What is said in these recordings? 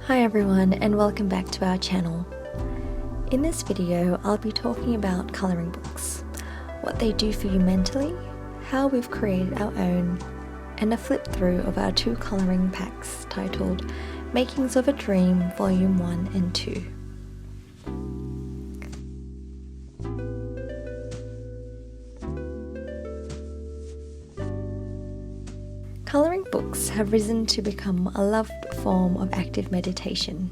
Hi everyone, and welcome back to our channel. In this video, I'll be talking about colouring books, what they do for you mentally, how we've created our own, and a flip through of our two colouring packs titled Makings of a Dream Volume 1 and 2. Colouring books have risen to become a loved form of active meditation.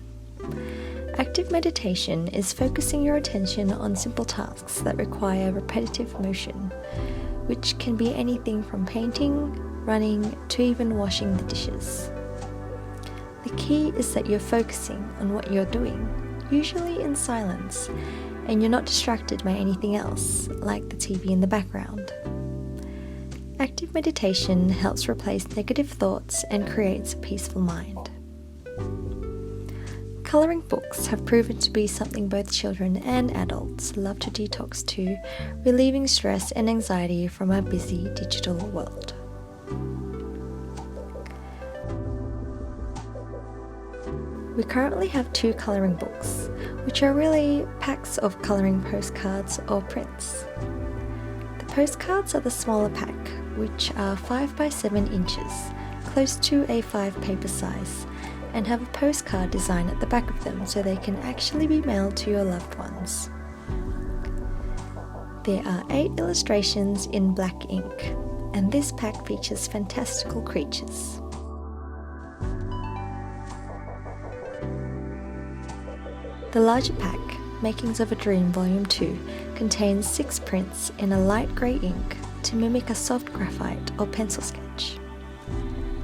Active meditation is focusing your attention on simple tasks that require repetitive motion, which can be anything from painting, running, to even washing the dishes. The key is that you're focusing on what you're doing, usually in silence, and you're not distracted by anything else, like the TV in the background. Active meditation helps replace negative thoughts and creates a peaceful mind. Colouring books have proven to be something both children and adults love to detox to, relieving stress and anxiety from our busy digital world. We currently have two colouring books, which are really packs of colouring postcards or prints. The postcards are the smaller pack, which are 5 by 7 inches, close to A5 paper size, and have a postcard design at the back of them so they can actually be mailed to your loved ones. There are 8 illustrations in black ink, and this pack features fantastical creatures. The larger pack, Makings of a Dream Volume 2, contains 6 prints in a light grey ink to mimic a soft graphite or pencil sketch.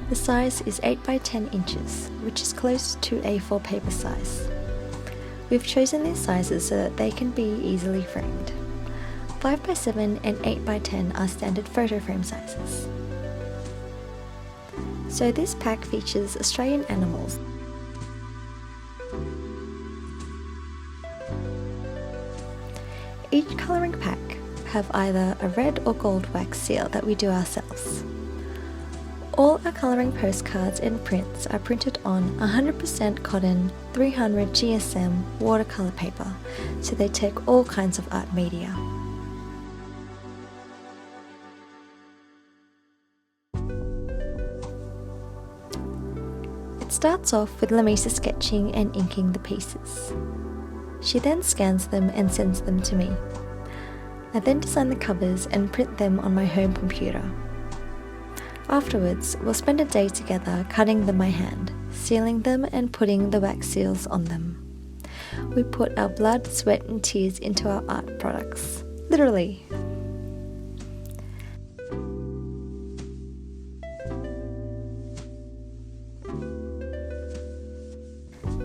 The size is 8 by 10 inches, which is close to A4 paper size. We've chosen these sizes so that they can be easily framed. 5 by 7 and 8 by 10 are standard photo frame sizes. So this pack features Australian animals. Each colouring pack have either a red or gold wax seal that we do ourselves. All our colouring postcards and prints are printed on 100% cotton 300 GSM watercolour paper, so they take all kinds of art media. It starts off with Lamice sketching and inking the pieces. She then scans them and sends them to me. I then design the covers and print them on my home computer. Afterwards, we'll spend a day together cutting them by hand, sealing them and putting the wax seals on them. We put our blood, sweat and tears into our art products. Literally.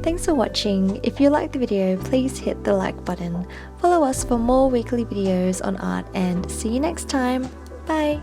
Thanks for watching. If you liked the video, please hit the like button. Follow us for more weekly videos on art and see you next time. Bye!